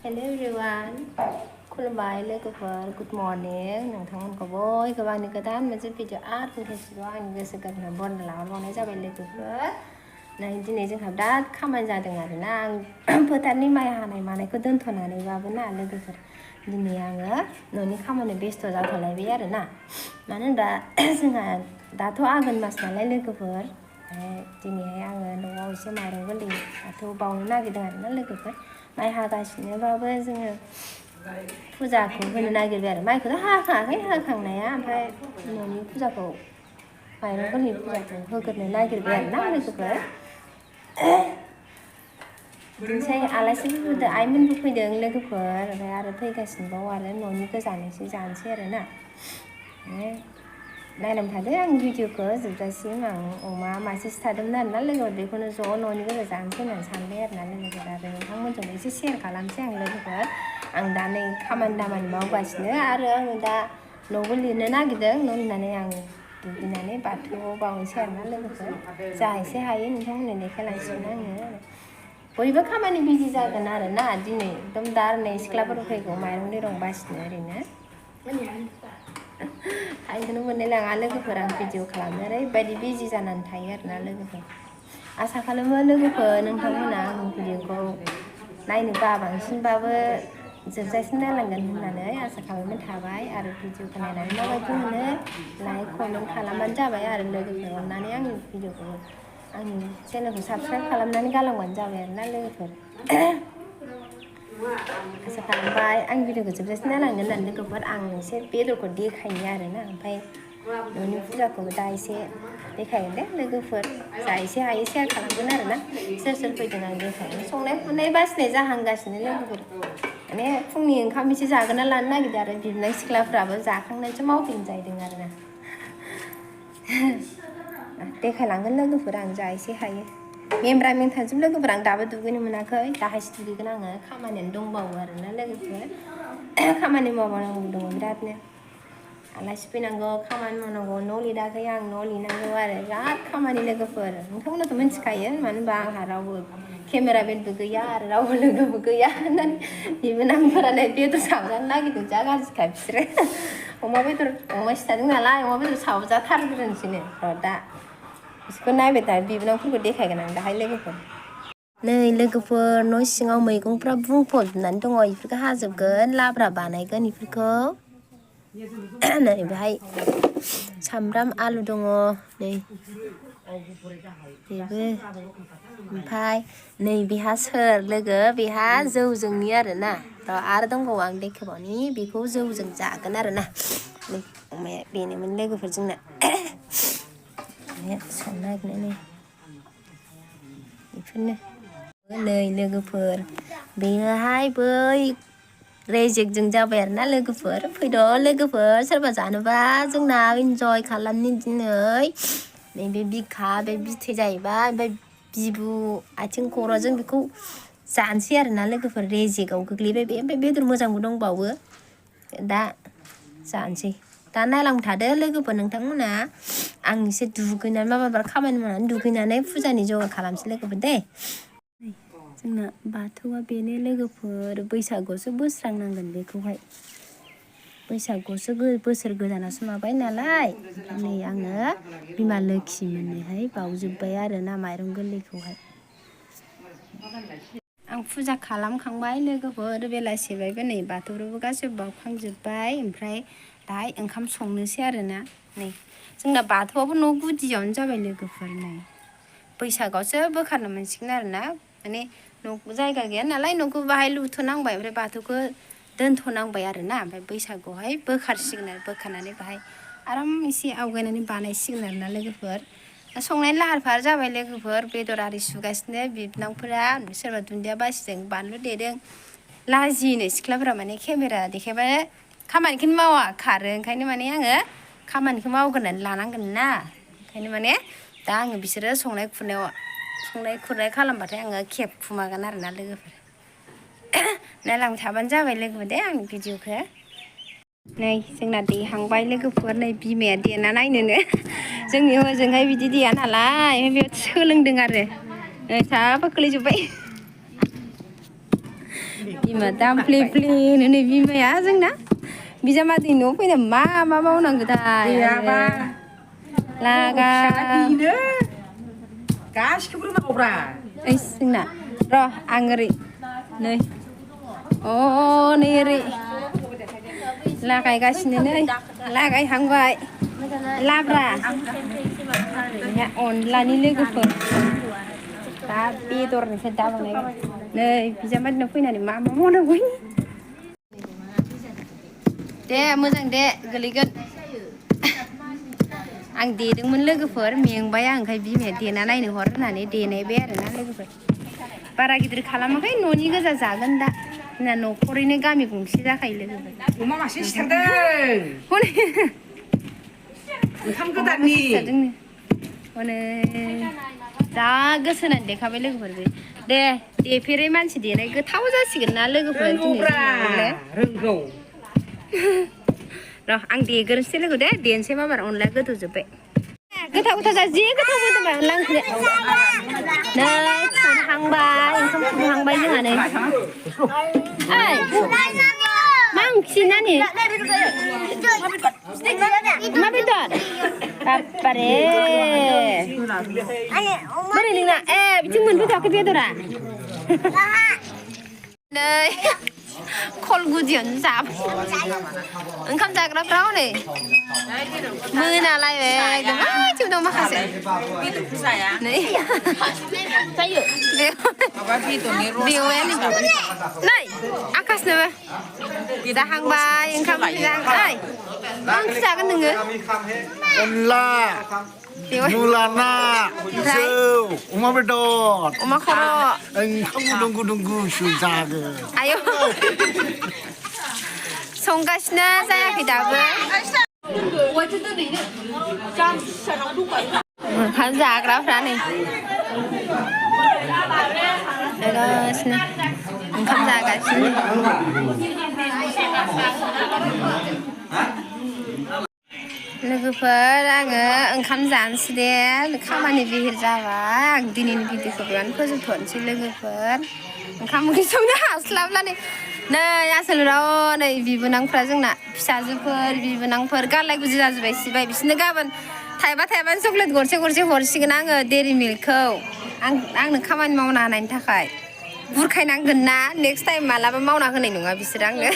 Hello everyone. Khalambai Lwgwfwr. Good morning. नोंथांमोनखौ बयखौबो आंनि गोदान मोनसे भिडिअ आरो कन्टेन्टआव आंनि गोसो गोरबोनिफ्राय बरायना लाहरबावनाय जाबाय लोगोफोर। नै दिनै जोंहा बिराद खामानि जादों आरोना आं फोथारनि माइ हानाय मानायखौ दोनथ'नानैबाबो ना लोगोफोर दिनै आङो न'नि खामानियाव बेस्थ' जाथ'लायबाय आरोना मानो होनबा जोंहा दाथ' आघोन मास नालाय लोगोफोर दिनैहाय आङो न'आव एसे माइरं गोरलै बाथौ बावनो नागिरदों आरोना लोगोफोर माइ हागासिनोबाबो जोङो फुजाखौ होनो नागिरबाय आरो माइखौथ' हाखाङाखै हाखांनाया ओमफ्राय न'नि फुजाखौ माइरं गोरलै फुजाखौ होग्रोनो नागिरबाय आरोना लोगोफोर बिदिनोसै आलासिबो फैदों आइमोनबो फैदों लोगोफोर ओमफ्राय आरो फैगासिनोबाव आरो न'नि गोजानैसो जानोसै आरोना नायनानै थादो आं भिडिअखौ जोबजासिम आं अमा मासे सिथारदोंमोन आरोना लोगोफोर बेखौनो ज' न'नि गोजा जानोसै होननानै सानबाय आरोना लोगोफोर आरो नोंथांमोनजों एसे शेयार खालामसै आं लोगोफोर आं दा नै खामानि दामानि मावगासिनो आरो आङो दा न'बो लिरनो नागिरदों न' लिरनानै आं दुगैनानै बाथौआव बावनोसै आरोना लोगोफोर जा एसे हायो नोंथांमोननो देखायलांसिगोन आङो बयबो खामानि बिजि जागोन आरोना दिनै एकदम दा नै सिख्लाफोर फैगौ माइरं दैरं बासिनो ओरैनो टाइमखौनो मोनलाय लाङा लोगोफोर आं भिडिअ खालामनो ओरैबायदि बिजि जानानै थायो आरोना लोगोफोर आसा खालामो लोगोफोर नोंथांमोना आंनि भिडिअखौ नायनो बांसिनबाबो जोबजासिम नायलांगोन होननानै आसा खालामनाय थाबाय आरो भिडिअखौ नायनानै माबायदि मोनो लाइक कमेन्ट खालामबानो जाबाय आरो लोगोफोर अननानै आंनि भिडिअखौ आंनि चेनेलखौ साबस्क्राइब खालामनानै गालांबानो जाबाय आरोना लोगोफोर आसा खालामबाय आं भिडिअखौ जोबजासिम नायलांगोन होननानै लोगोफोर आं एसे बेदरखौ देखायनो आरोना ओमफ्राय न'नि फुजाखौबो दा एसे देखायगोन दे लोगोफोर जा एसे हायो शेयार खालामगोन आरोना सोर सोर फैदों आं देखायगोन संनाय खुरनाय बासिनाय जाहांगासिनो लोगोफोर माने फुंनि ओंखाम एसे जागोना लानो नागिरदों आरो बिबनाय सिख्लाफ्राबो जाखांनानैसो मावफिनजाहैदों आरोना देखायलांगोन लोगोफोर आं जा एसे हायो मेमब्रा मेमथाजोब लोगोफोर आं दाबो दुगैनो मोनाखै दाहायसो दुगैगोन आङो खामानियानो दंबावो आरोना लोगोफोर खामानि मावबावनांगौ दङ बिरादनो आलासि फैनांगौ खामानि मावनांगौ न' लिराखै आं न' लिरनांगौ आरो बिराद खामानि लोगोफोर नोंथांमोनाथ' मिन्थिखायो मानो होनबा आंहा रावबो केमेरामेनबो गैया आरो रावबो लोगोबो गैया होननानै बेबो नामफोरानो बेदर सावजानो नागिरदों जा गाज्रिखा बिसोरो अमा सिथारदों नालाय अमा बेदर सावजाथारग्रोनोसैनो दा बिसोरखौ नायबाय था बिबोनांफोरखौ देखायगोन आं दाहाय लोगोफोर नै लोगोफोर न' सिङाव मैगंफ्रा बुंफबजोबनानै दङ बेफोरखौ हाजोबगोन लाब्रा बानायगोन बेफोरखौ नै बेहाय सामब्राम आलु दङ नै बेबो ओमफ्राय नै बेहा सोर लोगो बेहा जौजोंनि आरोना आरो दंबावो आं देखायबावनि बेखौ जौजों जागोन आरोना नै अमाया बेनोमोन लोगोफोर जोंना संनो नागिरनानै बेफोरनो नै लोगोफोर बेयोहाय बै रेजेक्टजों जाबाय आरोना लोगोफोर फैद' लोगोफोर सोरबा जानोबा जोंना इन्जय खालामनि दिनै नैबे बिखा बे बिथै जाहैबाय ओमफ्राय बिबु आथिं खर'जों बेखौ जानोसै आरोना लोगोफोर रेजेकआव गोग्लैबाय बे ओमफ्राय बेदर मोजांबो दंबावो दा जानोसै दा नायलांबाय थादो लोगोफोर नोंथांमोना आं एसे दुगैनानै माबा खामानि मावनानै दुगैनानै फुजानि जगार खालामसै लोगोफोर दे जोंना बाथौआ बेनो लोगोफोर बैसागुआवसो बोस्रांनांगोन बेखौहाय बैसागुआवसो बोसोर गोदानावसो माबाय नालाय नै आङो बिमा लोखि मोननोहाय बावजोब्बाय आरोना माइरं गोरलैखौहाय आं फुजा खालामखांबाय लोगोफोर बेलासिबायबो नै बाथौफ्रावबो गासैबो बावखांजोब्बाय ओमफ्राय दाहाय ओंखाम संनोसै आरोना नै जोंना बाथौआबो न' गुदियावनो जाबाय लोगोफोर नै बैसागआवसो बोखारनो मोनसिगोन आरोना माने न' जायगा गैया नालाय न'खौ बाहाय लुथ'नांबाय ओमफ्राय बाथौखौ दोनथ'नांबाय आरोना ओमफ्राय बैसागुआवहाय बोखारसिगोन आरो बोखारनानै बाहाय आराम एसे आवगायनानै बानायसिगोन आरोना लोगोफोर संनायनि लाहार फाहार जाबाय लोगोफोर बेदर आरि सुगासिनो बिबनांफोरा सोरबा दुन्दिया बासिदों बानलु देदों लाजिनो सिख्लाफोरा माने केमेरा देखायबा खामानिखौनो मावा खारो ओंखायनो माने आङो खामानिखौ मावग्रोनानै लानांगोन ना ओंखायनो माने दा आङो बिसोरो संनाय खुरनाय खालामबाथाय आङो खेबखुमागोन आरोना लोगोफोर नायलांबाय थाबानो जाबाय लोगोफोर दे आंनि भिडिअखौ नै जोंना देहांबाय लोगोफोर नै बिमाया देना नायनोनो जोंनि हजोंहाय बिदि देया नालाय बे सोलोंदों आरो साबा गोलैजोब्बाय बिमा दामफ्ले फ्लेनो नै बिमाया जोंना बिजामादै न'आव फैना मा मावनांगौथाय लागा गासिखौबो रोंनांगौब्रा ओइ जोंना र' आं ओरै नै नै ओरै लागायगासिनो नै लागायहांबाय लाब्रा अनलानि लोगोफोर दा बेदरनिफ्राय दाबावनाय नै बिजामादैनाव फैनानै मा मावनांगौ दे मोजां दे गोलैगोन आं देदोंमोन लोगोफोर मेंबाय आं ओंखाय बिमाया देना नायनो हर होननानै देनायबाय आरोना लोगोफोर बारा गिदिर खालामाखै न'नि गोजा जागोन दा जोंना न'खरैनो गामि गंसे जाखायो लोगोफोर अमा मासे सिथारदों ओंखाम गोदाननि हनै जा गोसो होनानै देखाबाय लोगोफोर दे देफेरै मानसि देनाय गोथाव जासिगोन ना लोगोफोर रोंगौ र' आं देग्रोनोसै लोगो दे देनोसै माबार अनलाया गोदौजोब्बाय गोथाव जा जि गोथाव मोदोमबाय अनला ओंख्रिया नै खुरहांबाय ओंखाम खुरहांबाय जोंहा नै मा ओंख्रि नानि मा बेदर बाबारे बोरै नोंना बिथिं मोनफैथ'वाखै बेदरा नै कल गुदियावनो जाबाय ओंखाम जाग्राफ्रा हनै मोनालायबाय जों दं माखासे नै बेवायानो नै आकाशनोबो जाहांबाय ओंखाम जाहांबाय मा ओंख्रि जागोन नोङो अनला मुला ना जौ अमा बेदर अमा खर' ओंखाम गुदुं गुसु जागोन आयौ संगासिनो जायाखै दाबो ओंखाम जाग्राफ्रा नै जागासिनो ओंखाम जागासिनो लोगोफोर आङो ओंखाम जानोसै दे खामानि बिहिर जाबाय आं दिनैनि भिडिअखौ बेयावनो फोजोबथ'नोसै लोगोफोर ओंखाम ओंख्रि संनो हास्लाबलानै नै आसोलाव नै बिबोनांफ्रा जोंना फिसाजोफोर बिबोनांफोर गारलाय गुजि जाजोब्बाय सिबाय बिसोरनो गाबोन थाइबानो चक्लेट गरसे हरसिगोन आङो डेरि मिल्कखौ आंनो खामानि मावना होनायनि थाखाय बुरखायनांगोन ना नेक्स्ट टाइम मालाबा मावना होनाय नङा बिसोर आंनो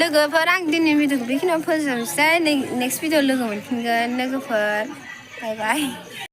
लोगोफोर आं दिनैनि भिडिअखौ बेखिनियाव फोजोबनोसै नेक्स्ट भिडिअ लोगो मोनफिनगोन लोगोफोर बाय बाय